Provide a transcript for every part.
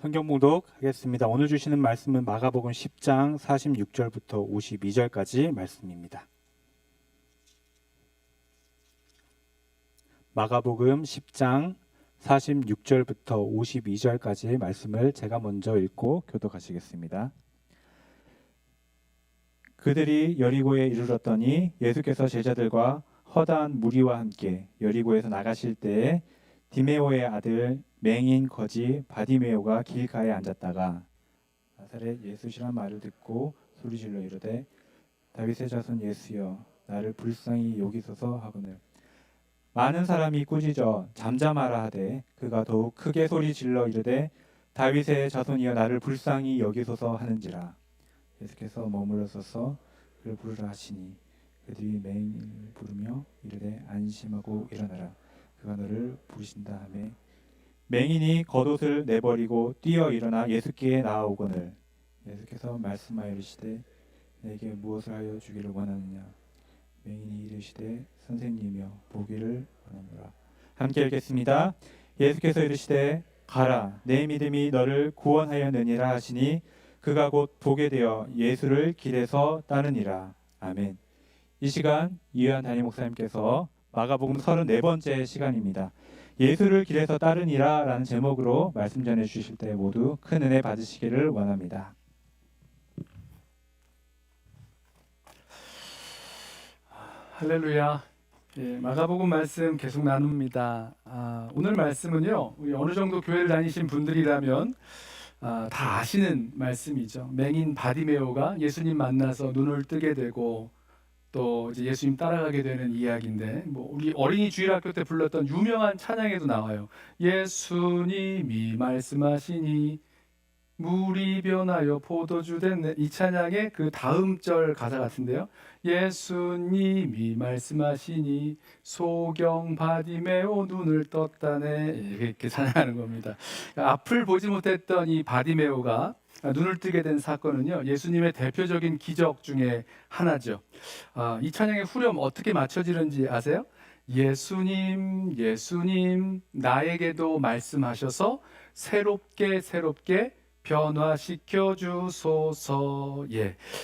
성경 봉독하겠습니다. 오늘 주시는 말씀은 마가복음 10장 46절부터 52절까지 말씀입니다. 마가복음 10장 46절부터 52절까지의 말씀을 제가 먼저 읽고 교독하시겠습니다. 그들이 여리고에 이르렀더니 예수께서 제자들과 허다한 무리와 함께 여리고에서 나가실 때에 디메오의 아들 맹인 거지 바디메오가 길가에 앉았다가 나사렛 예수시란 말을 듣고 소리질러 이르되 다윗의 자손 예수여 나를 불쌍히 여기소서 하거늘 많은 사람이 꾸짖어 잠잠하라 하되 그가 더욱 크게 소리질러 이르되 다윗의 자손이여 나를 불쌍히 여기소서 하는지라. 예수께서 머물러 서서 그를 부르라 하시니 그들이 맹인을 부르며 이르되 안심하고 일어나라 그가 너를 부르신다 하매 맹인이 겉옷을 내버리고 뛰어 일어나 예수께 나아오거늘 예수께서 말씀하여 이르시되 내게 무엇을 하여 주기를 원하느냐. 맹인이 이르시되 선생님이여 보기를 원하노라. 함께 읽겠습니다. 예수께서 이르시되 가라 내 믿음이 너를 구원하였느니라 하시니 그가 곧 보게 되어 예수를 길에서 따르니라. 아멘. 이 시간 이유한 담임 목사님께서 마가복음 34번째 시간입니다. 예수를 길에서 따르니라 라는 제목으로 말씀 전해 주실 때 모두 큰 은혜 받으시기를 원합니다. 할렐루야. 마가복음 말씀 계속 나눕니다. 오늘 말씀은요, 우리 어느 정도 교회를 다니신 분들이라면 다 아시는 말씀이죠. 맹인 바디메오가 예수님 만나서 눈을 뜨게 되고 또 이제 예수님 따라가게 되는 이야기인데, 우리 어린이 주일학교 때 불렀던 유명한 찬양에도 나와요. 예수님이 말씀하시니 물이 변하여 포도주 됐네. 이 찬양의 그 다음 절 가사 같은데요. 예수님이 말씀하시니 소경 바디메오 눈을 떴다네. 이렇게 찬양하는 겁니다. 앞을 보지 못했던 이 바디메오가 눈을 뜨게 된 사건은요, 예수님의 대표적인 기적 중에 하나죠. 이 찬양의 후렴 어떻게 맞춰지는지 아세요? 예수님, 예수님, 나에게도 말씀하셔서 새롭게 변화시켜 주소서.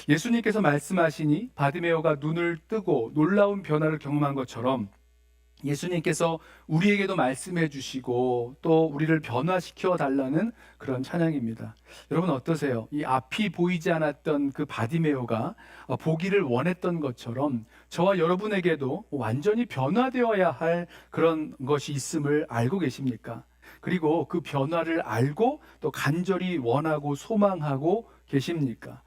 예수님께서 말씀하시니 바디메오가 눈을 뜨고 놀라운 변화를 경험한 것처럼 예수님께서 우리에게도 말씀해 주시고 또 우리를 변화시켜 달라는 그런 찬양입니다. 여러분 어떠세요? 이 앞이 보이지 않았던 그 바디메오가 보기를 원했던 것처럼 저와 여러분에게도 완전히 변화되어야 할 그런 것이 있음을 알고 계십니까? 그리고 그 변화를 알고 또 간절히 원하고 소망하고 계십니까?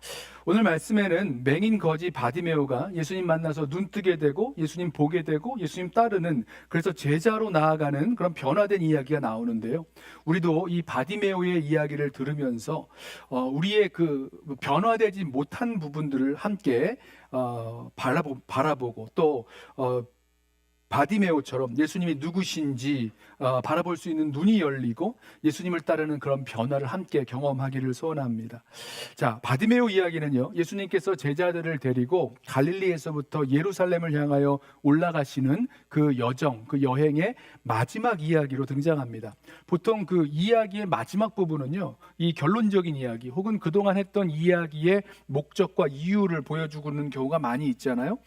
오늘 말씀에는 맹인 거지 바디메오가 예수님 만나서 눈 뜨게 되고 예수님 보게 되고 예수님 따르는, 그래서 제자로 나아가는 그런 변화된 이야기가 나오는데요. 우리도 이 바디메오의 이야기를 들으면서 우리의 그 변화되지 못한 부분들을 함께 바라보고 또 바디메오처럼 예수님이 누구신지 바라볼 수 있는 눈이 열리고 예수님을 따르는 그런 변화를 함께 경험하기를 소원합니다. 자, 바디메오 이야기는요, 예수님께서 제자들을 데리고 갈릴리에서부터 예루살렘을 향하여 올라가시는 그 여정, 그 여행의 마지막 이야기로 등장합니다. 보통 그 이야기의 마지막 부분은요, 이 결론적인 이야기 혹은 그동안 했던 이야기의 목적과 이유를 보여주는 경우가 많이 있잖아요.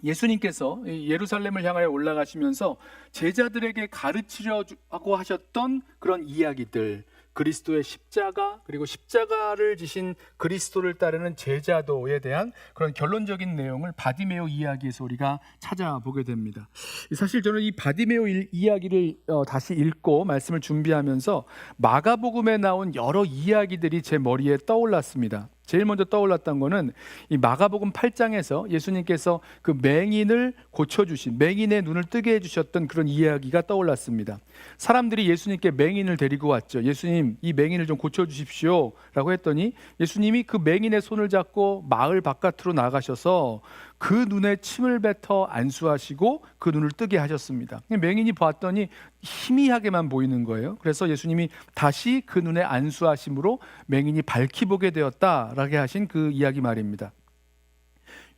예수님께서 예루살렘을 향하여 올라가시면서 제자들에게 가르치려고 하셨던 그런 이야기들, 그리스도의 십자가, 그리고 십자가를 지신 그리스도를 따르는 제자도에 대한 그런 결론적인 내용을 바디메오 이야기에서 우리가 찾아보게 됩니다. 사실 저는 이 바디메오 이야기를 다시 읽고 말씀을 준비하면서 마가복음에 나온 여러 이야기들이 제 머리에 떠올랐습니다. 제일 먼저 떠올랐던 거는 이 마가복음 8장에서 예수님께서 그 맹인을 고쳐주신, 맹인의 눈을 뜨게 해주셨던 그런 이야기가 떠올랐습니다. 사람들이 예수님께 맹인을 데리고 왔죠. 예수님, 이 맹인을 좀 고쳐주십시오 라고 했더니 예수님이 그 맹인의 손을 잡고 마을 바깥으로 나가셔서 그 눈에 침을 뱉어 안수하시고 그 눈을 뜨게 하셨습니다. 맹인이 봤더니 희미하게만 보이는 거예요. 그래서 예수님이 다시 그 눈에 안수하심으로 맹인이 밝히 보게 되었다라고 하신 그 이야기 말입니다.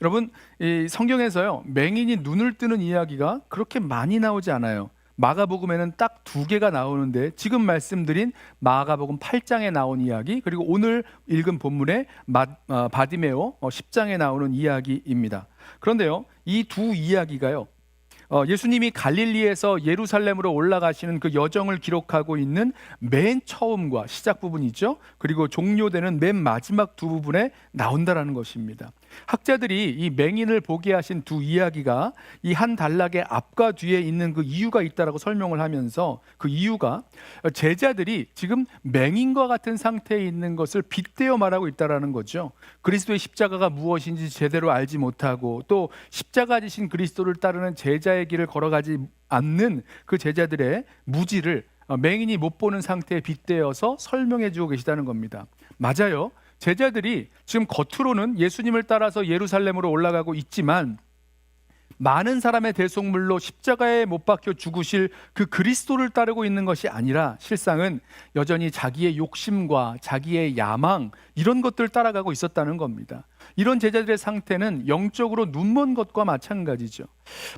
여러분, 이 성경에서요, 맹인이 눈을 뜨는 이야기가 그렇게 많이 나오지 않아요. 마가복음에는 딱 2개가 나오는데 지금 말씀드린 마가복음 8장에 나온 이야기, 그리고 오늘 읽은 본문의 바디메오 10장에 나오는 이야기입니다. 그런데요, 이 두 이야기가요, 예수님이 갈릴리에서 예루살렘으로 올라가시는 그 여정을 기록하고 있는 맨 처음과 시작 부분이죠. 그리고 종료되는 맨 마지막 두 부분에 나온다라는 것입니다. 학자들이 이 맹인을 보게 하신 두 이야기가 이 한 단락의 앞과 뒤에 있는 그 이유가 있다라고 설명을 하면서, 그 이유가 제자들이 지금 맹인과 같은 상태에 있는 것을 빗대어 말하고 있다라는 거죠. 그리스도의 십자가가 무엇인지 제대로 알지 못하고, 또 십자가 지신 그리스도를 따르는 제자의 길을 걸어가지 않는 그 제자들의 무지를 맹인이 못 보는 상태에 빗대어서 설명해 주고 계시다는 겁니다. 맞아요. 제자들이 지금 겉으로는 예수님을 따라서 예루살렘으로 올라가고 있지만 많은 사람의 대속물로 십자가에 못 박혀 죽으실 그 그리스도를 따르고 있는 것이 아니라 실상은 여전히 자기의 욕심과 자기의 야망, 이런 것들을 따라가고 있었다는 겁니다. 이런 제자들의 상태는 영적으로 눈먼 것과 마찬가지죠.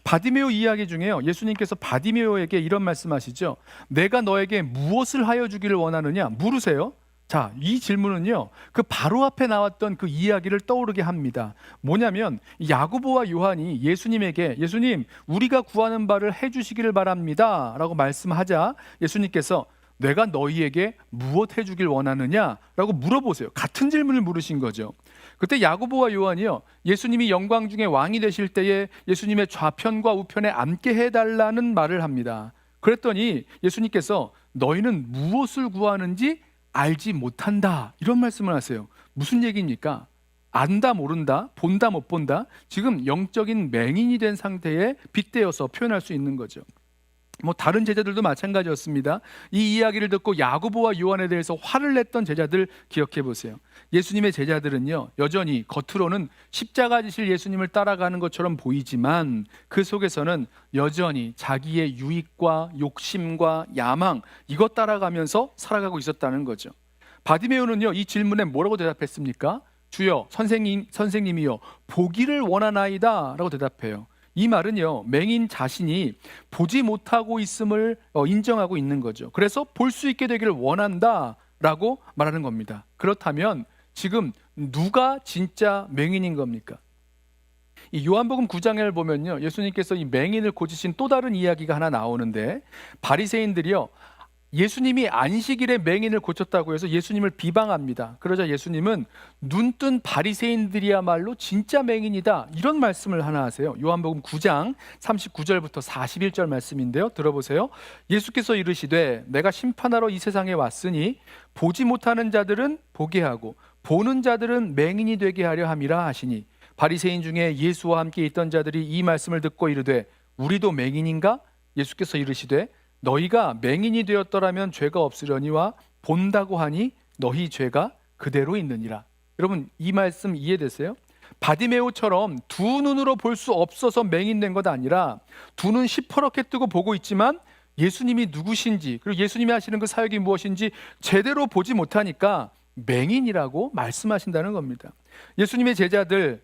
바디메오 이야기 중에요, 예수님께서 바디메오에게 이런 말씀하시죠. 내가 너에게 무엇을 하여 주기를 원하느냐 물으세요. 자, 이 질문은요, 그 바로 앞에 나왔던 그 이야기를 떠오르게 합니다. 뭐냐면 야고보와 요한이 예수님에게, 예수님, 우리가 구하는 바를 해주시기를 바랍니다 라고 말씀하자 예수님께서 내가 너희에게 무엇 해주길 원하느냐 라고 물어보세요. 같은 질문을 물으신 거죠. 그때 야고보와 요한이요, 예수님이 영광 중에 왕이 되실 때에 예수님의 좌편과 우편에 앉게 해달라는 말을 합니다. 그랬더니 예수님께서 너희는 무엇을 구하는지 알지 못한다, 이런 말씀을 하세요. 무슨 얘기입니까? 안다 모른다, 본다 못 본다, 지금 영적인 맹인이 된 상태에 빗대어서 표현할 수 있는 거죠. 다른 제자들도 마찬가지였습니다. 이 이야기를 듣고 야고보와 요한에 대해서 화를 냈던 제자들 기억해 보세요. 예수님의 제자들은요, 여전히 겉으로는 십자가 지실 예수님을 따라가는 것처럼 보이지만 그 속에서는 여전히 자기의 유익과 욕심과 야망, 이것 따라가면서 살아가고 있었다는 거죠. 바디메오는요, 이 질문에 뭐라고 대답했습니까? 주여, 선생님이요, 보기를 원하나이다 라고 대답해요. 이 말은요, 맹인 자신이 보지 못하고 있음을 인정하고 있는 거죠. 그래서 볼 수 있게 되기를 원한다 라고 말하는 겁니다. 그렇다면 지금 누가 진짜 맹인인 겁니까? 이 요한복음 9장을 보면요, 예수님께서 이 맹인을 고치신 또 다른 이야기가 하나 나오는데, 바리새인들이요, 예수님이 안식일에 맹인을 고쳤다고 해서 예수님을 비방합니다. 그러자 예수님은 눈뜬 바리새인들이야말로 진짜 맹인이다, 이런 말씀을 하나 하세요. 요한복음 9장 39절부터 41절 말씀인데요, 들어보세요. 예수께서 이르시되 내가 심판하러 이 세상에 왔으니 보지 못하는 자들은 보게 하고 보는 자들은 맹인이 되게 하려 함이라 하시니, 바리새인 중에 예수와 함께 있던 자들이 이 말씀을 듣고 이르되 우리도 맹인인가? 예수께서 이르시되 너희가 맹인이 되었더라면 죄가 없으려니와 본다고 하니 너희 죄가 그대로 있느니라. 여러분, 이 말씀 이해되세요? 바디메오처럼 두 눈으로 볼 수 없어서 맹인된 것 아니라 두 눈 시퍼렇게 뜨고 보고 있지만 예수님이 누구신지, 그리고 예수님이 하시는 그 사역이 무엇인지 제대로 보지 못하니까 맹인이라고 말씀하신다는 겁니다. 예수님의 제자들,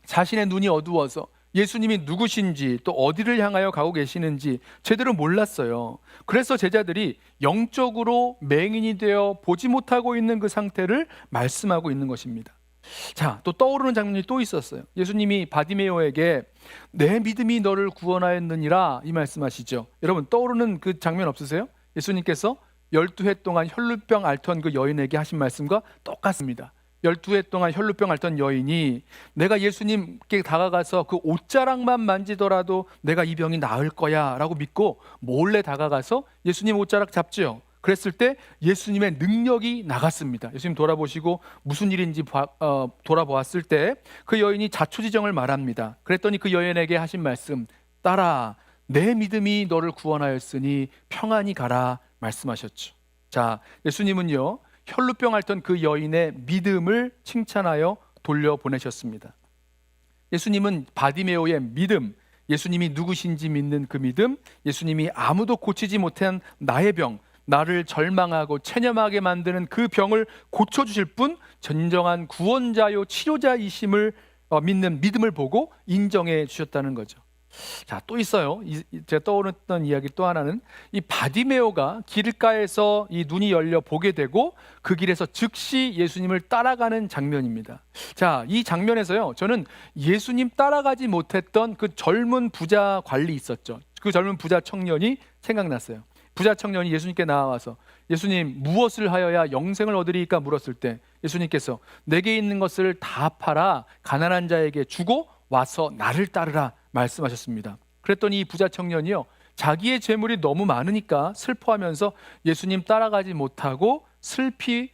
자신의 눈이 어두워서 예수님이 누구신지, 또 어디를 향하여 가고 계시는지 제대로 몰랐어요. 그래서 제자들이 영적으로 맹인이 되어 보지 못하고 있는 그 상태를 말씀하고 있는 것입니다. 자, 또 떠오르는 장면이 또 있었어요. 예수님이 바디메오에게 내 믿음이 너를 구원하였느니라, 이 말씀하시죠. 여러분, 떠오르는 그 장면 없으세요? 예수님께서 12해 동안 혈루병 앓던 그 여인에게 하신 말씀과 똑같습니다. 12해 동안 혈루병 앓던 여인이 내가 예수님께 다가가서 그 옷자락만 만지더라도 내가 이 병이 나을 거야 라고 믿고 몰래 다가가서 예수님 옷자락 잡죠. 그랬을 때 예수님의 능력이 나갔습니다. 예수님 돌아보시고 무슨 일인지 돌아보았을 때 그 여인이 자초지정을 말합니다. 그랬더니 그 여인에게 하신 말씀, 딸아, 내 믿음이 너를 구원하였으니 평안히 가라 말씀하셨죠. 자, 예수님은요, 혈루병 앓던 그 여인의 믿음을 칭찬하여 돌려보내셨습니다. 예수님은 바디메오의 믿음, 예수님이 누구신지 믿는 그 믿음, 예수님이 아무도 고치지 못한 나의 병, 나를 절망하고 체념하게 만드는 그 병을 고쳐주실 분, 진정한 구원자요 치료자이심을 믿는 믿음을 보고 인정해 주셨다는 거죠. 자, 또 있어요. 제가 떠오르던 이야기 또 하나는 이 바디메오가 길가에서 이 눈이 열려 보게 되고 그 길에서 즉시 예수님을 따라가는 장면입니다. 자, 이 장면에서요, 저는 예수님 따라가지 못했던 그 젊은 부자 관리 있었죠. 그 젊은 부자 청년이 생각났어요. 부자 청년이 예수님께 나와서 예수님, 무엇을 하여야 영생을 얻으리까 물었을 때 예수님께서 내게 있는 것을 다 팔아 가난한 자에게 주고 와서 나를 따르라 말씀하셨습니다. 그랬더니 이 부자 청년이요, 자기의 재물이 너무 많으니까 슬퍼하면서 예수님 따라가지 못하고 슬피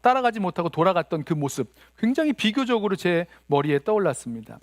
따라가지 못하고 돌아갔던 그 모습, 굉장히 비교적으로 제 머리에 떠올랐습니다.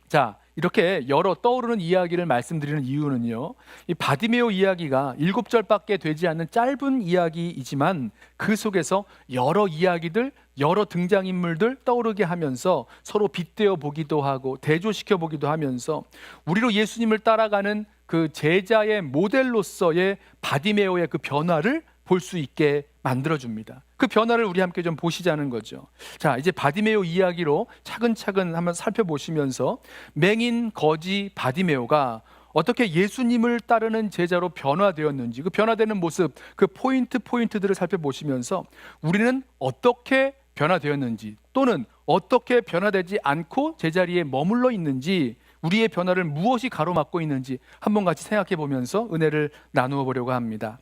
자, 이렇게 여러 떠오르는 이야기를 말씀드리는 이유는요, 이 바디메오 이야기가 7절밖에 되지 않는 짧은 이야기이지만 그 속에서 여러 이야기들, 여러 등장인물들 떠오르게 하면서 서로 빗대어 보기도 하고 대조시켜 보기도 하면서 우리로 예수님을 따라가는 그 제자의 모델로서의 바디메오의 그 변화를 볼 수 있게 만들어줍니다. 그 변화를 우리 함께 좀 보시자는 거죠. 자, 이제 바디메오 이야기로 차근차근 한번 살펴보시면서 맹인 거지 바디메오가 어떻게 예수님을 따르는 제자로 변화되었는지, 그 변화되는 모습, 그 포인트들을 살펴보시면서 우리는 어떻게 변화되었는지, 또는 어떻게 변화되지 않고 제자리에 머물러 있는지, 우리의 변화를 무엇이 가로막고 있는지 한번 같이 생각해 보면서 은혜를 나누어 보려고 합니다.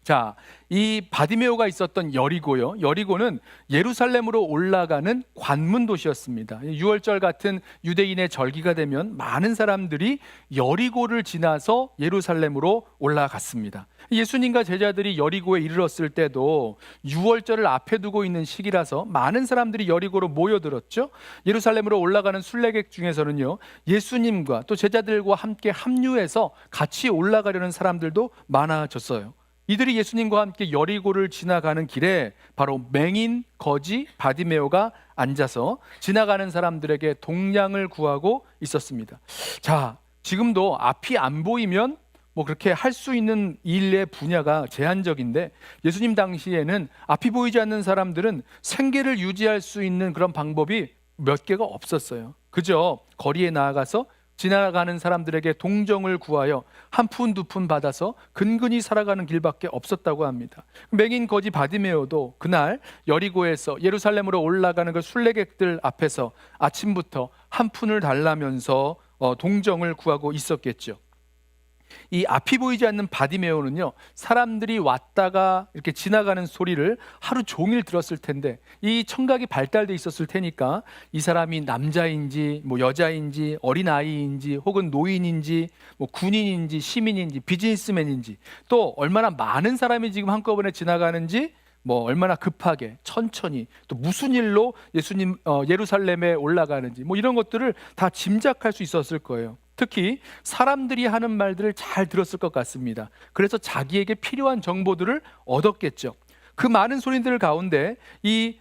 자, 이 바디메오가 있었던 여리고요. 여리고는 예루살렘으로 올라가는 관문 도시였습니다. 6월절 같은 유대인의 절기가 되면 많은 사람들이 여리고를 지나서 예루살렘으로 올라갔습니다. 예수님과 제자들이 여리고에 이르렀을 때도 6월절을 앞에 두고 있는 시기라서 많은 사람들이 여리고로 모여들었죠. 예루살렘으로 올라가는 순례객 중에서는요, 예수님과 또 제자들과 함께 합류해서 같이 올라가려는 사람들도 많아졌어요. 이들이 예수님과 함께 여리고를 지나가는 길에 바로 맹인 거지 바디메오가 앉아서 지나가는 사람들에게 동량을 구하고 있었습니다. 자, 지금도 앞이 안 보이면 뭐 그렇게 할 수 있는 일의 분야가 제한적인데, 예수님 당시에는 앞이 보이지 않는 사람들은 생계를 유지할 수 있는 그런 방법이 몇 개가 없었어요. 그저 거리에 나아가서 지나가는 사람들에게 동정을 구하여 한 푼 두 푼 받아서 근근히 살아가는 길밖에 없었다고 합니다. 맹인 거지 바디메오도 그날 여리고에서 예루살렘으로 올라가는 그 순례객들 앞에서 아침부터 한 푼을 달라면서 동정을 구하고 있었겠죠. 이 앞이 보이지 않는 바디메오는요, 사람들이 왔다가 이렇게 지나가는 소리를 하루 종일 들었을 텐데, 이 청각이 발달돼 있었을 테니까 이 사람이 남자인지 뭐 여자인지 어린아이인지 혹은 노인인지 뭐 군인인지 시민인지 비즈니스맨인지, 또 얼마나 많은 사람이 지금 한꺼번에 지나가는지, 뭐 얼마나 급하게 천천히 또 무슨 일로 예수님 예루살렘에 올라가는지, 뭐 이런 것들을 다 짐작할 수 있었을 거예요. 특히 사람들이 하는 말들을 잘 들었을 것 같습니다. 그래서 자기에게 필요한 정보들을 얻었겠죠. 그 많은 소리들 가운데 이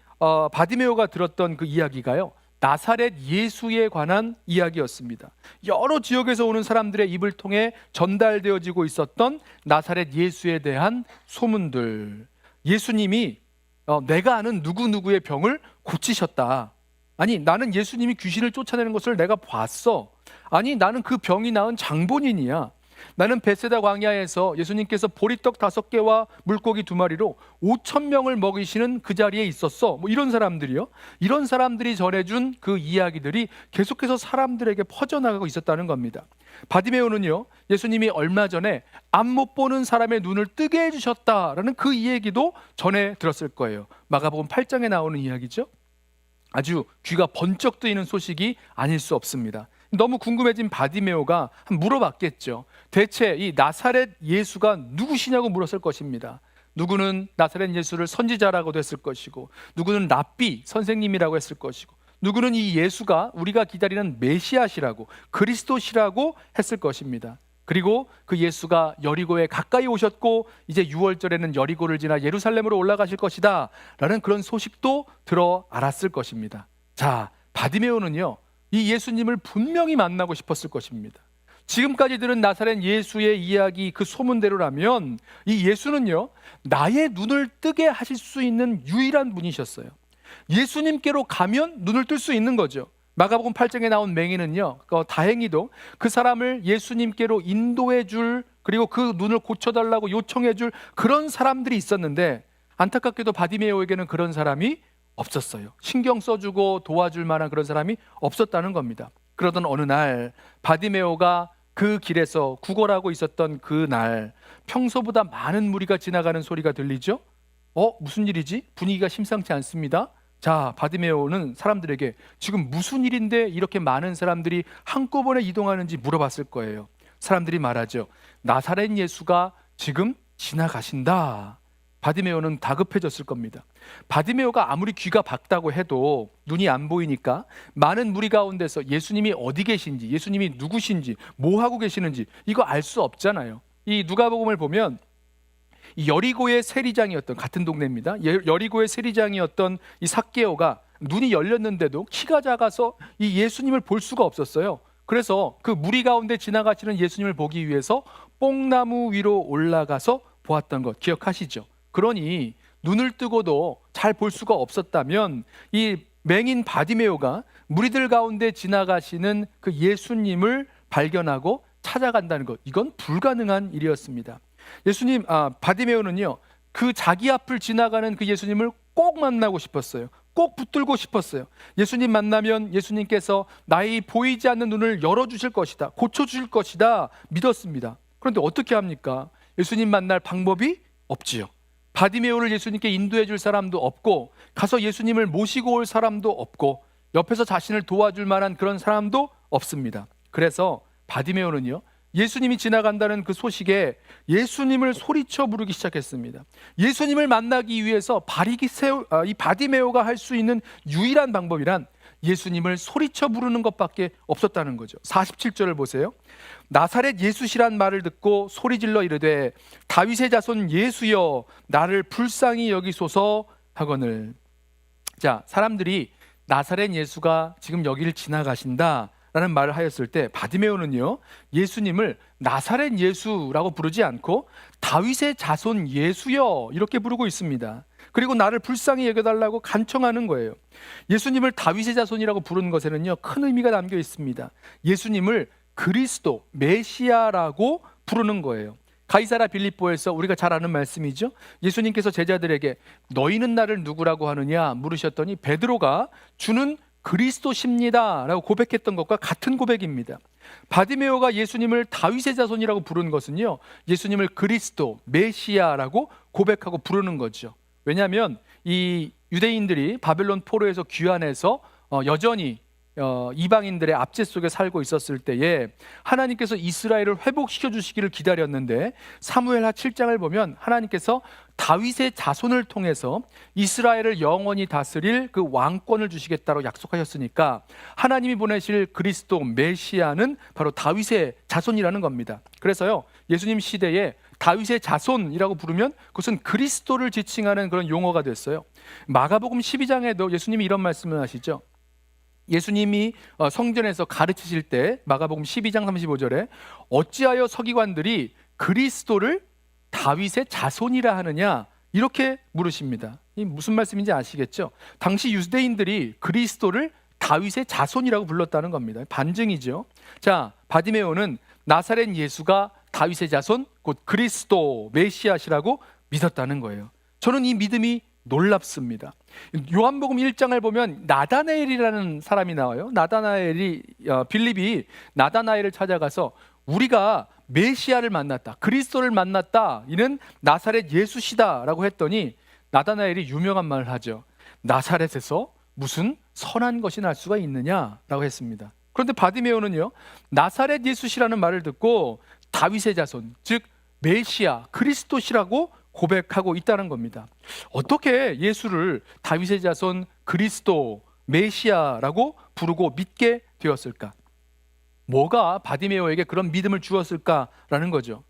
바디메오가 들었던 그 이야기가요, 나사렛 예수에 관한 이야기였습니다. 여러 지역에서 오는 사람들의 입을 통해 전달되어지고 있었던 나사렛 예수에 대한 소문들. 예수님이 내가 아는 누구누구의 병을 고치셨다. 아니, 나는 예수님이 귀신을 쫓아내는 것을 내가 봤어. 아니, 나는 그 병이 나은 장본인이야. 나는 베세다 광야에서 예수님께서 보리떡 5개와 물고기 2마리로 5,000명을 먹이시는 그 자리에 있었어. 뭐 이런 사람들이요. 이런 사람들이 전해준 그 이야기들이 계속해서 사람들에게 퍼져나가고 있었다는 겁니다. 바디메오는요, 예수님이 얼마 전에 앞 못 보는 사람의 눈을 뜨게 해주셨다라는 그 이야기도 전해 들었을 거예요. 마가복음 8장에 나오는 이야기죠. 아주 귀가 번쩍 뜨이는 소식이 아닐 수 없습니다. 너무 궁금해진 바디메오가 물어봤겠죠. 대체 이 나사렛 예수가 누구시냐고 물었을 것입니다. 누구는 나사렛 예수를 선지자라고도 했을 것이고, 누구는 랍비 선생님이라고 했을 것이고, 누구는 이 예수가 우리가 기다리는 메시아시라고, 그리스도시라고 했을 것입니다. 그리고 그 예수가 여리고에 가까이 오셨고 이제 6월절에는 여리고를 지나 예루살렘으로 올라가실 것이다 라는 그런 소식도 들어 알았을 것입니다. 자, 바디메오는요, 이 예수님을 분명히 만나고 싶었을 것입니다. 지금까지 들은 나사렛 예수의 이야기 그 소문대로라면 이 예수는요, 나의 눈을 뜨게 하실 수 있는 유일한 분이셨어요. 예수님께로 가면 눈을 뜰 수 있는 거죠. 마가복음 8장에 나온 맹인은요, 다행히도 그 사람을 예수님께로 인도해 줄, 그리고 그 눈을 고쳐달라고 요청해 줄 그런 사람들이 있었는데, 안타깝게도 바디메오에게는 그런 사람이 없었어요. 신경 써주고 도와줄 만한 그런 사람이 없었다는 겁니다. 그러던 어느 날 바디메오가 그 길에서 구걸하고 있었던 그 날, 평소보다 많은 무리가 지나가는 소리가 들리죠. 무슨 일이지? 분위기가 심상치 않습니다. 자, 바디메오는 사람들에게 지금 무슨 일인데 이렇게 많은 사람들이 한꺼번에 이동하는지 물어봤을 거예요. 사람들이 말하죠. 나사렛 예수가 지금 지나가신다. 바디메오는 다급해졌을 겁니다. 바디메오가 아무리 귀가 밝다고 해도 눈이 안 보이니까 많은 무리 가운데서 예수님이 어디 계신지, 예수님이 누구신지, 뭐 하고 계시는지 이거 알 수 없잖아요. 이 누가복음을 보면 이 여리고의 세리장이었던, 같은 동네입니다. 여리고의 세리장이었던 이 삭개오가 눈이 열렸는데도 키가 작아서 이 예수님을 볼 수가 없었어요. 그래서 그 무리 가운데 지나가시는 예수님을 보기 위해서 뽕나무 위로 올라가서 보았던 것 기억하시죠? 그러니 눈을 뜨고도 잘 볼 수가 없었다면 이 맹인 바디메오가 무리들 가운데 지나가시는 그 예수님을 발견하고 찾아간다는 것, 이건 불가능한 일이었습니다. 바디메오는요, 그 자기 앞을 지나가는 그 예수님을 꼭 만나고 싶었어요. 꼭 붙들고 싶었어요. 예수님 만나면 예수님께서 나의 보이지 않는 눈을 열어주실 것이다, 고쳐주실 것이다 믿었습니다. 그런데 어떻게 합니까? 예수님 만날 방법이 없지요. 바디메오를 예수님께 인도해 줄 사람도 없고, 가서 예수님을 모시고 올 사람도 없고, 옆에서 자신을 도와줄 만한 그런 사람도 없습니다. 그래서 바디메오는요, 예수님이 지나간다는 그 소식에 예수님을 소리쳐 부르기 시작했습니다. 예수님을 만나기 위해서 이 바디메오가 할 수 있는 유일한 방법이란 예수님을 소리쳐 부르는 것밖에 없었다는 거죠. 47절을 보세요. 나사렛 예수시란 말을 듣고 소리질러 이르되 다윗의 자손 예수여 나를 불쌍히 여기소서 하거늘. 자, 사람들이 나사렛 예수가 지금 여기를 지나가신다 라는 말을 하였을 때 바디메오는요, 예수님을 나사렛 예수라고 부르지 않고 다윗의 자손 예수여 이렇게 부르고 있습니다. 그리고 나를 불쌍히 여겨달라고 간청하는 거예요. 예수님을 다윗의 자손이라고 부르는 것에는요, 큰 의미가 담겨 있습니다. 예수님을 그리스도, 메시아라고 부르는 거예요. 가이사라 빌립보에서 우리가 잘 아는 말씀이죠. 예수님께서 제자들에게 너희는 나를 누구라고 하느냐 물으셨더니 베드로가 주는 그리스도십니다 라고 고백했던 것과 같은 고백입니다. 바디메오가 예수님을 다윗의 자손이라고 부르는 것은요, 예수님을 그리스도, 메시아라고 고백하고 부르는 거죠. 왜냐하면 이 유대인들이 바벨론 포로에서 귀환해서 여전히 이방인들의 압제 속에 살고 있었을 때에 하나님께서 이스라엘을 회복시켜 주시기를 기다렸는데, 사무엘하 7장을 보면 하나님께서 다윗의 자손을 통해서 이스라엘을 영원히 다스릴 그 왕권을 주시겠다고 약속하셨으니까 하나님이 보내실 그리스도 메시아는 바로 다윗의 자손이라는 겁니다. 그래서요, 예수님 시대에 다윗의 자손이라고 부르면 그것은 그리스도를 지칭하는 그런 용어가 됐어요. 마가복음 12장에도 예수님이 이런 말씀을 하시죠. 예수님이 성전에서 가르치실 때 마가복음 12장 35절에 어찌하여 서기관들이 그리스도를 다윗의 자손이라 하느냐 이렇게 물으십니다. 이 무슨 말씀인지 아시겠죠? 당시 유대인들이 그리스도를 다윗의 자손이라고 불렀다는 겁니다. 반증이죠. 자, 바디메오는 나사렛 예수가 다윗의 자손 곧 그리스도 메시아시라고 믿었다는 거예요. 저는 이 믿음이 놀랍습니다. 요한복음 1장을 보면 나다나엘이라는 사람이 나와요. 빌립이 나다나엘을 찾아가서 우리가 메시아를 만났다, 그리스도를 만났다, 이는 나사렛 예수시다라고 했더니 나다나엘이 유명한 말을 하죠. 나사렛에서 무슨 선한 것이 날 수가 있느냐라고 했습니다. 그런데 바디메오는요, 나사렛 예수시라는 말을 듣고 다윗의 자손, 즉 메시아, 그리스도시라고 고백하고 있다는 겁니다. 어떻게 예수를 다윗의 자손, 그리스도, 메시아라고 부르고 믿게 되었을까? 뭐가 바디메오에게 그런 믿음을 주었을까라는 거죠.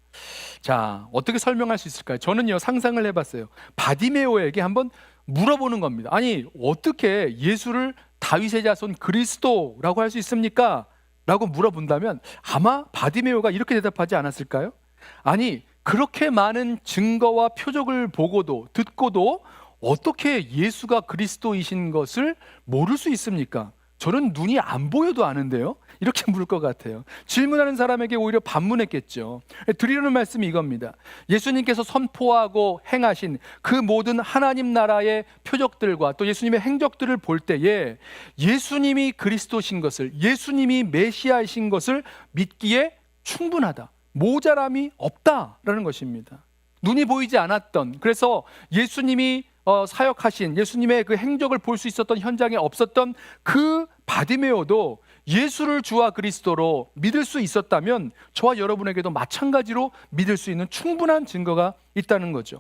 자, 어떻게 설명할 수 있을까요? 저는요, 상상을 해봤어요. 바디메오에게 한번 물어보는 겁니다. 아니, 어떻게 예수를 다윗의 자손 그리스도라고 할 수 있습니까? 라고 물어본다면 아마 바디메오가 이렇게 대답하지 않았을까요? 아니, 그렇게 많은 증거와 표적을 보고도 듣고도 어떻게 예수가 그리스도이신 것을 모를 수 있습니까? 저는 눈이 안 보여도 아는데요? 이렇게 물을 것 같아요. 질문하는 사람에게 오히려 반문했겠죠. 드리려는 말씀이 이겁니다. 예수님께서 선포하고 행하신 그 모든 하나님 나라의 표적들과 또 예수님의 행적들을 볼 때에 예수님이 그리스도신 것을, 예수님이 메시아이신 것을 믿기에 충분하다, 모자람이 없다라는 것입니다. 눈이 보이지 않았던, 그래서 예수님이 사역하신, 예수님의 그 행적을 볼 수 있었던 현장에 없었던 그 바디메오도 예수를 주와 그리스도로 믿을 수 있었다면 저와 여러분에게도 마찬가지로 믿을 수 있는 충분한 증거가 있다는 거죠.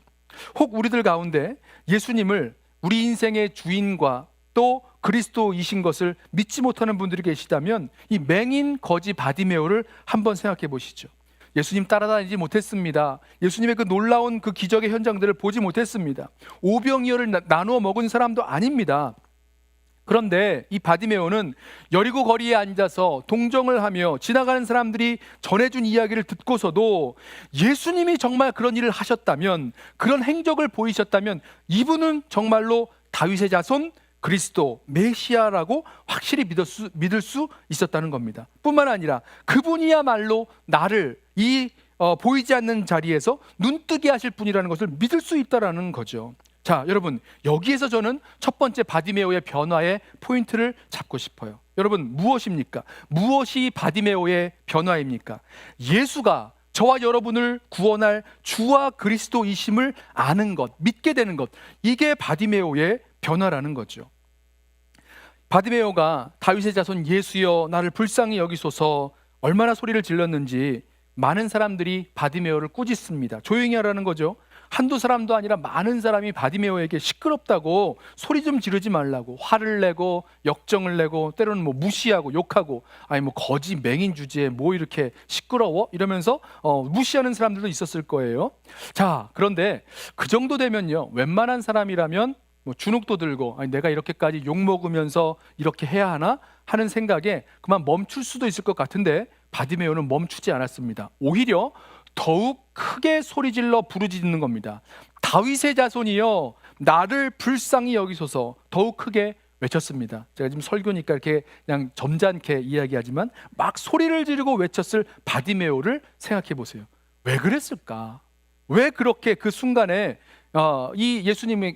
혹 우리들 가운데 예수님을 우리 인생의 주인과 또 그리스도이신 것을 믿지 못하는 분들이 계시다면 이 맹인 거지 바디메오를 한번 생각해 보시죠. 예수님 따라다니지 못했습니다. 예수님의 그 놀라운 그 기적의 현장들을 보지 못했습니다. 오병이어를 나누어 먹은 사람도 아닙니다. 그런데 이 바디메오는 여리고 거리에 앉아서 동정을 하며 지나가는 사람들이 전해준 이야기를 듣고서도 예수님이 정말 그런 일을 하셨다면, 그런 행적을 보이셨다면 이분은 정말로 다윗의 자손 그리스도 메시아라고 확실히 믿을 수 있었다는 겁니다. 뿐만 아니라 그분이야말로 나를 이 보이지 않는 자리에서 눈뜨게 하실 분이라는 것을 믿을 수 있다라는 거죠. 자, 여러분, 여기에서 저는 첫 번째 바디메오의 변화의 포인트를 잡고 싶어요. 여러분, 무엇입니까? 무엇이 바디메오의 변화입니까? 예수가 저와 여러분을 구원할 주와 그리스도이심을 아는 것, 믿게 되는 것, 이게 바디메오의 변화라는 거죠. 바디메오가 다윗의 자손 예수여 나를 불쌍히 여기소서 얼마나 소리를 질렀는지 많은 사람들이 바디메오를 꾸짖습니다. 조용히 하라는 거죠. 한두 사람도 아니라 많은 사람이 바디메오에게 시끄럽다고 소리 좀 지르지 말라고 화를 내고 역정을 내고 때로는 뭐 무시하고 욕하고, 아니 뭐 거지 맹인 주제에 뭐 이렇게 시끄러워 이러면서 무시하는 사람들도 있었을 거예요. 자, 그런데 그 정도 되면요, 웬만한 사람이라면 뭐 주눅도 들고, 아니 내가 이렇게까지 욕 먹으면서 이렇게 해야 하나 하는 생각에 그만 멈출 수도 있을 것 같은데 바디메오는 멈추지 않았습니다. 오히려 더욱 크게 소리질러 부르짖는 겁니다. 다윗의 자손이여 나를 불쌍히 여기소서 더욱 크게 외쳤습니다. 제가 지금 설교니까 이렇게 그냥 점잖게 이야기하지만 막 소리를 지르고 외쳤을 바디메오를 생각해 보세요. 왜 그랬을까? 왜 그렇게 그 순간에 이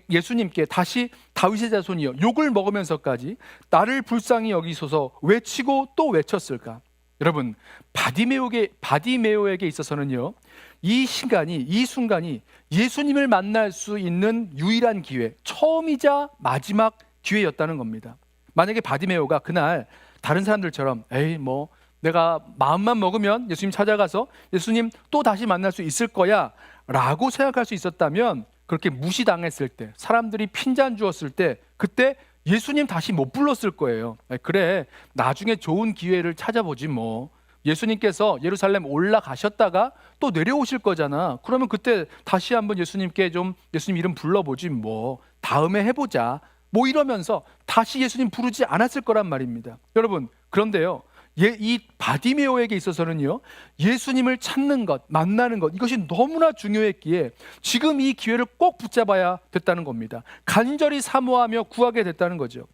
예수님께 다시 다윗의 자손이여 욕을 먹으면서까지 나를 불쌍히 여기소서 외치고 또 외쳤을까? 여러분, 바디메오에게 있어서는요, 이 순간이 예수님을 만날 수 있는 유일한 기회, 처음이자 마지막 기회였다는 겁니다. 만약에 바디메오가 그날 다른 사람들처럼 에이 뭐 내가 마음만 먹으면 예수님 찾아가서 예수님 또 다시 만날 수 있을 거야 라고 생각할 수 있었다면, 그렇게 무시당했을 때, 사람들이 핀잔 주었을 때, 그때 예수님 다시 못 불렀을 거예요. 그래, 나중에 좋은 기회를 찾아보지 뭐. 예수님께서 예루살렘 올라가셨다가 또 내려오실 거잖아. 그러면 그때 다시 한번 예수님께 좀 예수님 이름 불러보지 뭐. 다음에 해보자. 뭐 이러면서 다시 예수님 부르지 않았을 거란 말입니다. 여러분, 그런데요, 이 바디메오에게 있어서는요, 예수님을 찾는 것, 만나는 것, 이것이 너무나 중요했기에 지금 이 기회를 꼭 붙잡아야 됐다는 겁니다. 간절히 사모하며 구하게 됐다는 거죠.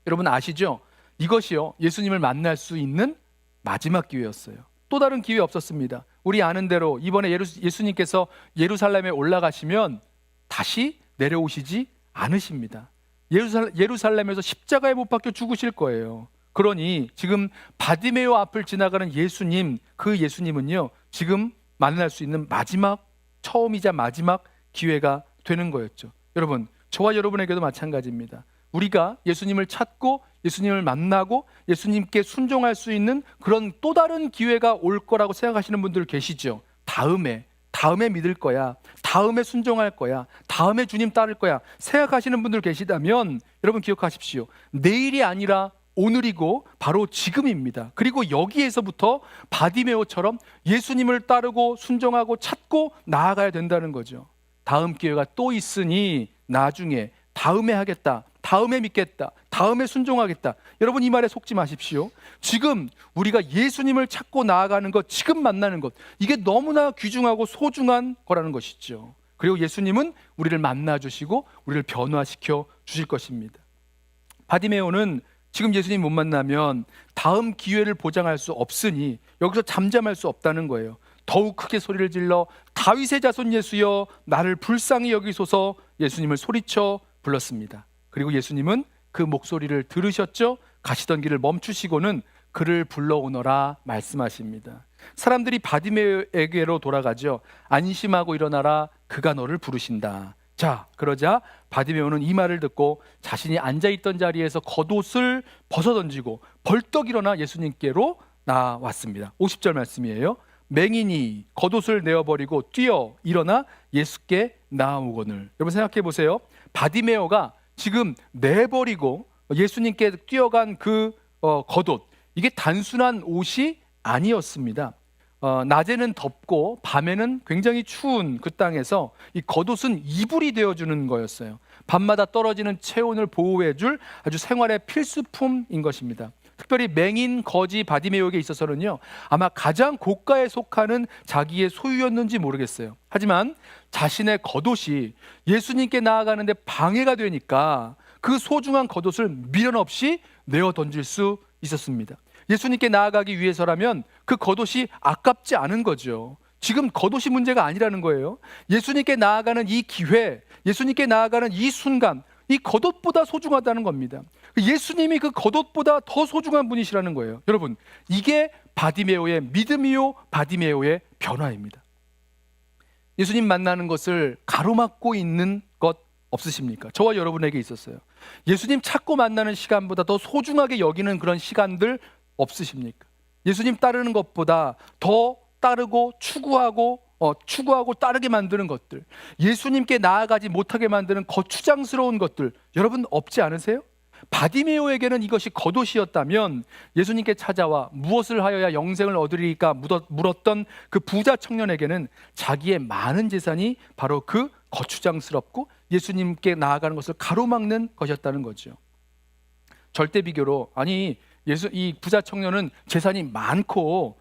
여러분 아시죠? 이것이요, 예수님을 만날 수 있는 마지막 기회였어요. 또 다른 기회 없었습니다. 우리 아는 대로 이번에 예수님께서 예루살렘에 올라가시면 다시 내려오시지 않으십니다. 예루살렘에서 십자가에 못 박혀 죽으실 거예요. 그러니 지금 바디메오 앞을 지나가는 예수님, 그 예수님은요, 지금 만날 수 있는 처음이자 마지막 기회가 되는 거였죠. 여러분, 저와 여러분에게도 마찬가지입니다. 우리가 예수님을 찾고 예수님을 만나고 예수님께 순종할 수 있는 그런 또 다른 기회가 올 거라고 생각하시는 분들 계시죠. 다음에 믿을 거야, 다음에 순종할 거야, 다음에 주님 따를 거야 생각하시는 분들 계시다면 여러분 기억하십시오. 내일이 아니라 오늘이고 바로 지금입니다. 그리고 여기에서부터 바디메오처럼 예수님을 따르고 순종하고 찾고 나아가야 된다는 거죠. 다음 기회가 또 있으니 나중에, 다음에 하겠다, 다음에 믿겠다, 다음에 순종하겠다. 여러분 이 말에 속지 마십시오. 지금 우리가 예수님을 찾고 나아가는 것, 지금 만나는 것, 이게 너무나 귀중하고 소중한 거라는 것이죠. 그리고 예수님은 우리를 만나주시고 우리를 변화시켜 주실 것입니다. 바디메오는 지금 예수님 못 만나면 다음 기회를 보장할 수 없으니 여기서 잠잠할 수 없다는 거예요. 더욱 크게 소리를 질러 다윗의 자손 예수여 나를 불쌍히 여기소서 예수님을 소리쳐 불렀습니다. 그리고 예수님은 그 목소리를 들으셨죠? 가시던 길을 멈추시고는 그를 불러오너라 말씀하십니다. 사람들이 바디메오에게로 돌아가죠. 안심하고 일어나라 그가 너를 부르신다. 자, 그러자 바디메오는 이 말을 듣고 자신이 앉아있던 자리에서 겉옷을 벗어던지고 벌떡 일어나 예수님께로 나왔습니다. 50절 말씀이에요. 맹인이 겉옷을 내어버리고 뛰어 일어나 예수께 나아오거늘. 여러분 생각해 보세요. 바디메오가 지금 내버리고 예수님께 뛰어간 그 겉옷, 이게 단순한 옷이 아니었습니다. 낮에는 덥고 밤에는 굉장히 추운 그 땅에서 이 겉옷은 이불이 되어주는 거였어요. 밤마다 떨어지는 체온을 보호해줄 아주 생활의 필수품인 것입니다. 특별히 맹인 거지 바디메오에게 있어서는요, 아마 가장 고가에 속하는 자기의 소유였는지 모르겠어요. 하지만 자신의 겉옷이 예수님께 나아가는데 방해가 되니까 그 소중한 겉옷을 미련 없이 내어 던질 수 있었습니다. 예수님께 나아가기 위해서라면 그 겉옷이 아깝지 않은 거죠. 지금 겉옷이 문제가 아니라는 거예요. 예수님께 나아가는 이 기회, 예수님께 나아가는 이 순간, 이 겉옷보다 소중하다는 겁니다. 예수님이 그 겉옷보다 더 소중한 분이시라는 거예요. 여러분, 이게 바디메오의 믿음이요 바디메오의 변화입니다. 예수님 만나는 것을 가로막고 있는 것 없으십니까? 저와 여러분에게 있었어요. 예수님 찾고 만나는 시간보다 더 소중하게 여기는 그런 시간들 없으십니까? 예수님 따르는 것보다 더 따르고 추구하고 따르게 만드는 것들, 예수님께 나아가지 못하게 만드는 거추장스러운 것들, 여러분 없지 않으세요? 바디메오에게는 이것이 겉옷이었다면 예수님께 찾아와 무엇을 하여야 영생을 얻으리까 물었던 그 부자 청년에게는 자기의 많은 재산이 바로 그 거추장스럽고 예수님께 나아가는 것을 가로막는 것이었다는 거죠. 절대 비교로, 아니 이 부자 청년은 재산이 많고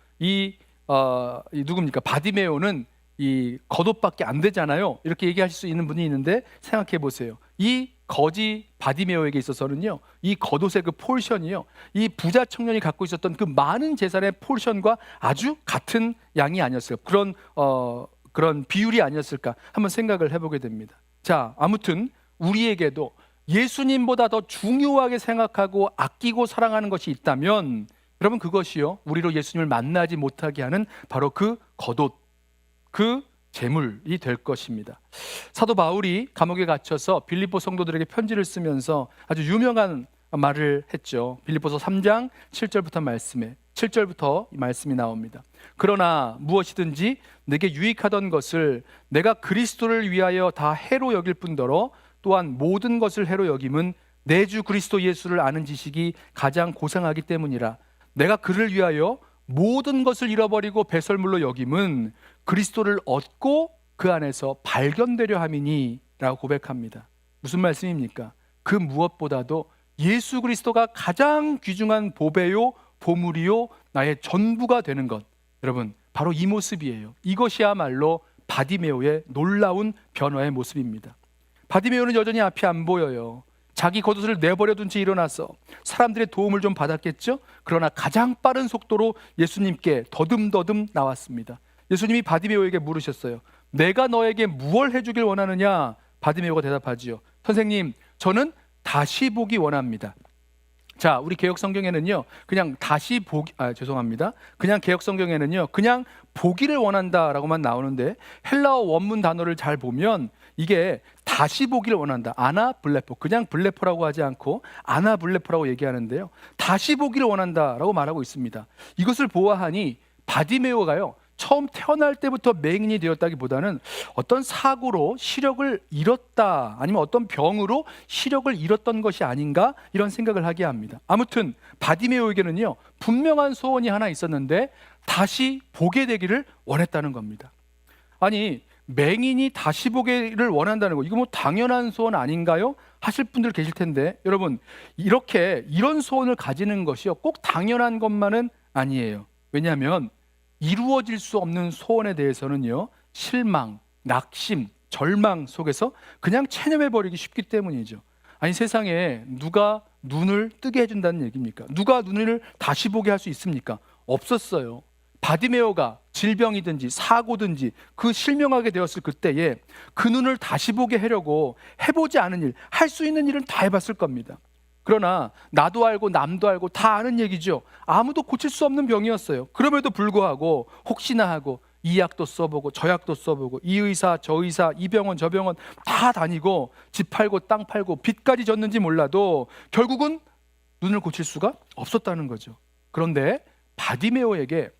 누굽니까? 바디메오는 이 겉옷밖에 안 되잖아요. 이렇게 얘기하실 수 있는 분이 있는데 생각해 보세요. 이 거지 바디메오에게 있어서는요, 이 겉옷의 그 폴션이요, 이 부자 청년이 갖고 있었던 그 많은 재산의 폴션과 아주 같은 양이 아니었을까, 그런 비율이 아니었을까 한번 생각을 해보게 됩니다. 자, 아무튼 우리에게도 예수님보다 더 중요하게 생각하고 아끼고 사랑하는 것이 있다면, 여러분 그것이요, 우리로 예수님을 만나지 못하게 하는 바로 그 겉옷, 그 재물이 될 것입니다. 사도 바울이 감옥에 갇혀서 빌립보 성도들에게 편지를 쓰면서 아주 유명한 말을 했죠. 빌립보서 3장 7절부터 말씀에 7절부터 이 말씀이 나옵니다. 그러나 무엇이든지 내게 유익하던 것을 내가 그리스도를 위하여 다 해로 여길 뿐더러 또한 모든 것을 해로 여김은 내 주 그리스도 예수를 아는 지식이 가장 고상하기 때문이라. 내가 그를 위하여 모든 것을 잃어버리고 배설물로 여김은 그리스도를 얻고 그 안에서 발견되려 함이니 라고 고백합니다. 무슨 말씀입니까? 그 무엇보다도 예수 그리스도가 가장 귀중한 보배요 보물이요 나의 전부가 되는 것, 여러분 바로 이 모습이에요. 이것이야말로 바디메오의 놀라운 변화의 모습입니다. 바디메오는 여전히 앞이 안 보여요. 자기 겉옷을 내버려둔 채 일어나서 사람들의 도움을 좀 받았겠죠? 그러나 가장 빠른 속도로 예수님께 더듬더듬 나왔습니다. 예수님이 바디메오에게 물으셨어요. 내가 너에게 무엇을 해주길 원하느냐? 바디메오가 대답하지요. 선생님, 저는 다시 보기 원합니다. 자, 우리 개혁 성경에는요, 그냥 다시 보기, 그냥 개혁 성경에는요, 그냥 보기를 원한다라고만 나오는데 헬라어 원문 단어를 잘 보면 이게 다시 보기를 원한다. 아나블레포, 그냥 블레포라고 하지 않고 아나블레포라고 얘기하는데요, 다시 보기를 원한다라고 말하고 있습니다. 이것을 보아하니 바디메오가요, 처음 태어날 때부터 맹인이 되었다기보다는 어떤 사고로 시력을 잃었다, 아니면 어떤 병으로 시력을 잃었던 것이 아닌가, 이런 생각을 하게 합니다. 아무튼 바디메오에게는요, 분명한 소원이 하나 있었는데 다시 보게 되기를 원했다는 겁니다. 아니, 맹인이 다시 보기를 원한다는 거, 이거 뭐 당연한 소원 아닌가요? 하실 분들 계실 텐데, 여러분 이런 소원을 가지는 것이요, 꼭 당연한 것만은 아니에요. 왜냐하면 이루어질 수 없는 소원에 대해서는요, 실망, 낙심, 절망 속에서 그냥 체념해버리기 쉽기 때문이죠. 아니, 세상에 누가 눈을 뜨게 해준다는 얘기입니까? 누가 눈을 다시 보게 할 수 있습니까? 없었어요. 바디메오가 질병이든지 사고든지 그 실명하게 되었을 그때에 그 눈을 다시 보게 하려고 해보지 않은 일, 할 수 있는 일은 다 해봤을 겁니다. 그러나 나도 알고 남도 알고 다 아는 얘기죠. 아무도 고칠 수 없는 병이었어요. 그럼에도 불구하고 혹시나 하고 이 약도 써보고 저 약도 써보고 이 의사 저 의사 이 병원 저 병원 다 다니고 집 팔고 땅 팔고 빚까지 졌는지 몰라도 결국은 눈을 고칠 수가 없었다는 거죠. 그런데 바디메오에게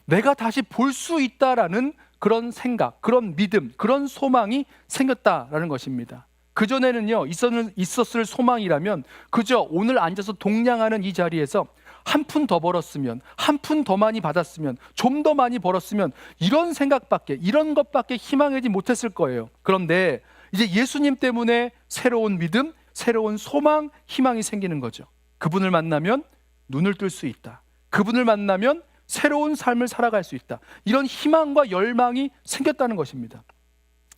내가 다시 볼 수 있다라는 그런 생각, 그런 믿음, 그런 소망이 생겼다라는 것입니다. 그전에는요 있었을 소망이라면 그저 오늘 앉아서 동냥하는 이 자리에서 한 푼 더 벌었으면, 한 푼 더 많이 받았으면, 좀 더 많이 벌었으면, 이런 생각밖에, 이런 것밖에 희망하지 못했을 거예요. 그런데 이제 예수님 때문에 새로운 믿음, 새로운 소망, 희망이 생기는 거죠. 그분을 만나면 눈을 뜰 수 있다. 그분을 만나면 새로운 삶을 살아갈 수 있다. 이런 희망과 열망이 생겼다는 것입니다.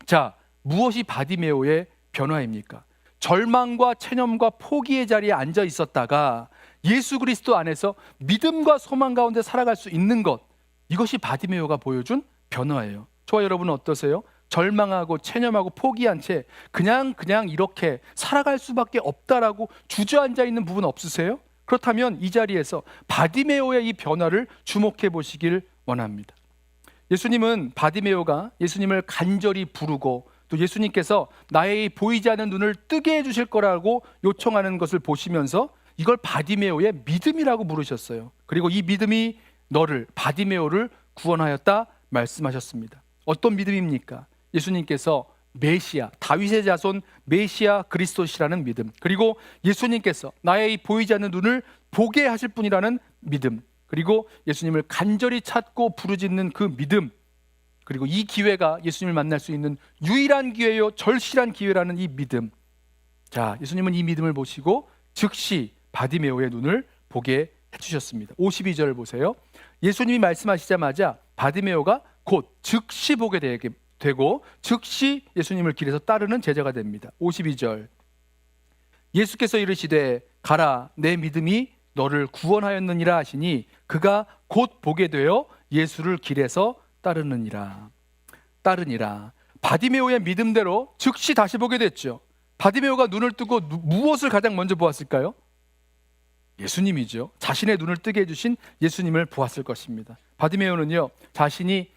자, 무엇이 바디메오의 변화입니까? 절망과 체념과 포기의 자리에 앉아 있었다가 예수 그리스도 안에서 믿음과 소망 가운데 살아갈 수 있는 것, 이것이 바디메오가 보여준 변화예요. 저와 여러분은 어떠세요? 절망하고 체념하고 포기한 채 그냥 이렇게 살아갈 수밖에 없다라고 주저앉아 있는 부분 없으세요? 그렇다면 이 자리에서 바디메오의 이 변화를 주목해 보시길 원합니다. 예수님은 바디메오가 예수님을 간절히 부르고 또 예수님께서 나의 보이지 않는 눈을 뜨게 해주실 거라고 요청하는 것을 보시면서 이걸 바디메오의 믿음이라고 부르셨어요. 그리고 이 믿음이 너를, 바디메오를 구원하였다 말씀하셨습니다. 어떤 믿음입니까? 예수님께서 메시아, 다윗의 자손 메시아 그리스도시라는 믿음, 그리고 예수님께서 나의 보이지 않는 눈을 보게 하실 분이라는 믿음, 그리고 예수님을 간절히 찾고 부르짖는 그 믿음, 그리고 이 기회가 예수님을 만날 수 있는 유일한 기회요 절실한 기회라는 이 믿음. 자, 예수님은 이 믿음을 보시고 즉시 바디메오의 눈을 보게 해주셨습니다. 52절 보세요. 예수님이 말씀하시자마자 바디메오가 곧 즉시 보게 되고 즉시 예수님을 길에서 따르는 제자가 됩니다. 52절. 예수께서 이르시되 가라 내 믿음이 너를 구원하였느니라 하시니 그가 곧 보게 되어 예수를 길에서 따르니라. 바디메오의 믿음대로 즉시 다시 보게 됐죠. 바디메오가 눈을 뜨고 무엇을 가장 먼저 보았을까요? 예수님이죠. 자신의 눈을 뜨게 해주신 예수님을 보았을 것입니다. 바디메오는요 자신이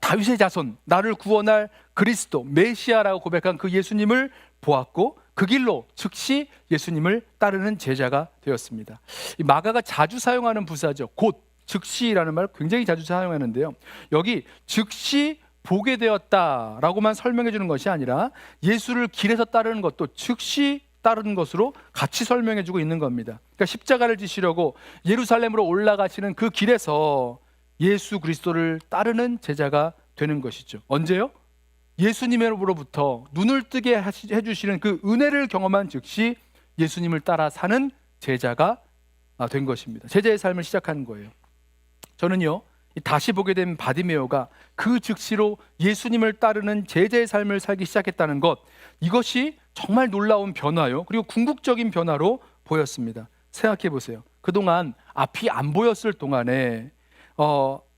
다윗의 자손, 나를 구원할 그리스도 메시아라고 고백한 그 예수님을 보았고 그 길로 즉시 예수님을 따르는 제자가 되었습니다. 이 마가가 자주 사용하는 부사죠. 곧, 즉시라는 말 굉장히 자주 사용하는데요, 여기 즉시 보게 되었다라고만 설명해 주는 것이 아니라 예수를 길에서 따르는 것도 즉시 따르는 것으로 같이 설명해 주고 있는 겁니다. 그러니까 십자가를 지시려고 예루살렘으로 올라가시는 그 길에서 예수 그리스도를 따르는 제자가 되는 것이죠. 언제요? 예수님으로부터 눈을 뜨게 해주시는 그 은혜를 경험한 즉시 예수님을 따라 사는 제자가 된 것입니다. 제자의 삶을 시작하는 거예요. 저는요 다시 보게 된 바디메오가 그 즉시로 예수님을 따르는 제자의 삶을 살기 시작했다는 것, 이것이 정말 놀라운 변화요 그리고 궁극적인 변화로 보였습니다. 생각해 보세요. 그동안 앞이 안 보였을 동안에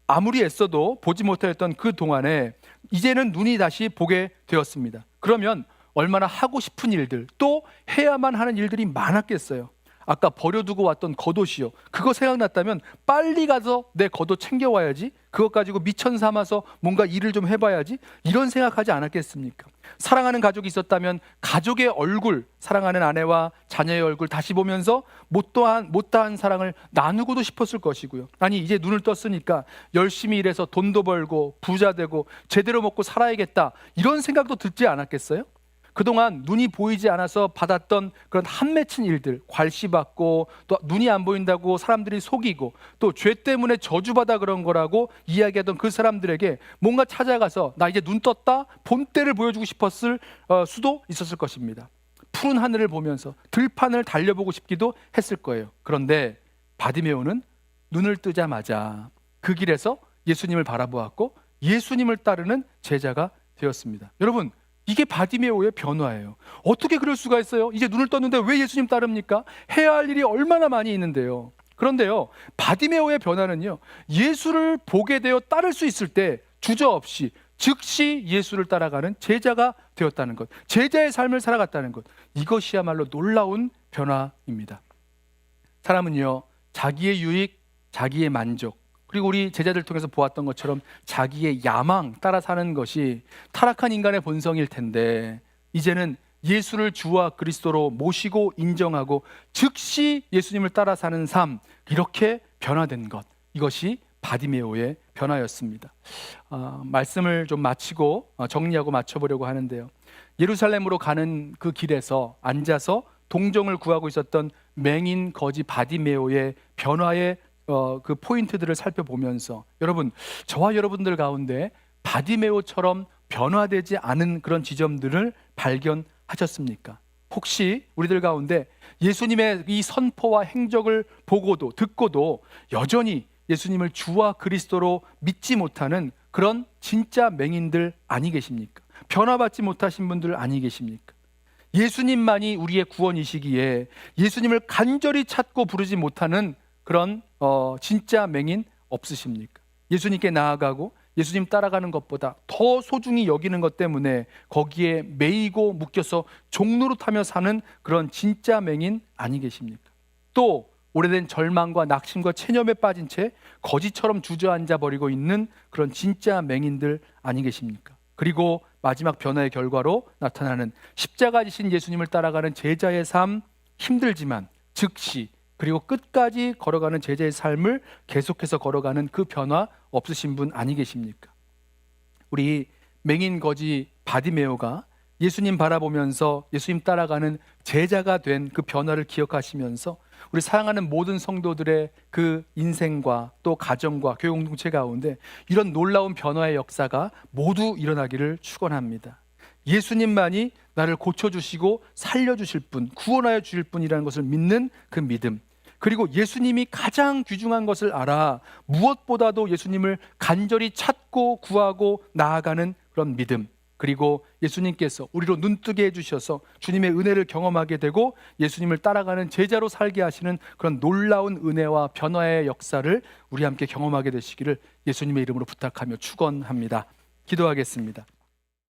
아무리 애써도 보지 못했던 그 동안에 이제는 눈이 다시 보게 되었습니다. 그러면 얼마나 하고 싶은 일들, 또 해야만 하는 일들이 많았겠어요. 아까 버려두고 왔던 겉옷이요, 그거 생각났다면 빨리 가서 내 겉옷 챙겨와야지, 그것 가지고 미천 삼아서 뭔가 일을 좀 해봐야지, 이런 생각하지 않았겠습니까? 사랑하는 가족이 있었다면 가족의 얼굴, 사랑하는 아내와 자녀의 얼굴 다시 보면서 못다한 사랑을 나누고도 싶었을 것이고요. 아니 이제 눈을 떴으니까 열심히 일해서 돈도 벌고 부자 되고 제대로 먹고 살아야겠다, 이런 생각도 들지 않았겠어요? 그동안 눈이 보이지 않아서 받았던 그런 한 맺힌 일들, 괄시받고 또 눈이 안 보인다고 사람들이 속이고 또 죄 때문에 저주받아 그런 거라고 이야기하던 그 사람들에게 뭔가 찾아가서 나 이제 눈 떴다, 본때를 보여주고 싶었을 수도 있었을 것입니다. 푸른 하늘을 보면서 들판을 달려보고 싶기도 했을 거예요. 그런데 바디메오는 눈을 뜨자마자 그 길에서 예수님을 바라보았고 예수님을 따르는 제자가 되었습니다. 여러분, 이게 바디메오의 변화예요. 어떻게 그럴 수가 있어요? 이제 눈을 떴는데 왜 예수님 따릅니까? 해야 할 일이 얼마나 많이 있는데요. 그런데요, 바디메오의 변화는요, 예수를 보게 되어 따를 수 있을 때 주저없이 즉시 예수를 따라가는 제자가 되었다는 것, 제자의 삶을 살아갔다는 것, 이것이야말로 놀라운 변화입니다. 사람은요, 자기의 유익, 자기의 만족, 그리고 우리 제자들 통해서 보았던 것처럼 자기의 야망 따라 사는 것이 타락한 인간의 본성일 텐데, 이제는 예수를 주와 그리스도로 모시고 인정하고 즉시 예수님을 따라 사는 삶, 이렇게 변화된 것, 이것이 바디메오의 변화였습니다. 말씀을 좀 마치고 정리하고 맞춰보려고 하는데요, 예루살렘으로 가는 그 길에서 앉아서 동정을 구하고 있었던 맹인 거지 바디메오의 변화의 그 포인트들을 살펴보면서, 여러분, 저와 여러분들 가운데 바디메오처럼 변화되지 않은 그런 지점들을 발견하셨습니까? 혹시 우리들 가운데 예수님의 이 선포와 행적을 보고도 듣고도 여전히 예수님을 주와 그리스도로 믿지 못하는 그런 진짜 맹인들 아니 계십니까? 변화받지 못하신 분들 아니 계십니까? 예수님만이 우리의 구원이시기에 예수님을 간절히 찾고 부르지 못하는 그런 진짜 맹인 없으십니까? 예수님께 나아가고 예수님 따라가는 것보다 더 소중히 여기는 것 때문에 거기에 매이고 묶여서 종노릇하며 사는 그런 진짜 맹인 아니 계십니까? 또 오래된 절망과 낙심과 체념에 빠진 채 거지처럼 주저앉아 버리고 있는 그런 진짜 맹인들 아니 계십니까? 그리고 마지막 변화의 결과로 나타나는 십자가 지신 예수님을 따라가는 제자의 삶, 힘들지만 즉시 그리고 끝까지 걸어가는 제자의 삶을 계속해서 걸어가는 그 변화 없으신 분 아니 계십니까? 우리 맹인 거지 바디메오가 예수님 바라보면서 예수님 따라가는 제자가 된 그 변화를 기억하시면서 우리 사랑하는 모든 성도들의 그 인생과 또 가정과 교회 공동체 가운데 이런 놀라운 변화의 역사가 모두 일어나기를 축원합니다. 예수님만이 나를 고쳐주시고 살려주실 분, 구원하여 주실 분이라는 것을 믿는 그 믿음, 그리고 예수님이 가장 귀중한 것을 알아 무엇보다도 예수님을 간절히 찾고 구하고 나아가는 그런 믿음, 그리고 예수님께서 우리로 눈뜨게 해주셔서 주님의 은혜를 경험하게 되고 예수님을 따라가는 제자로 살게 하시는 그런 놀라운 은혜와 변화의 역사를 우리 함께 경험하게 되시기를 예수님의 이름으로 부탁하며 축원합니다. 기도하겠습니다.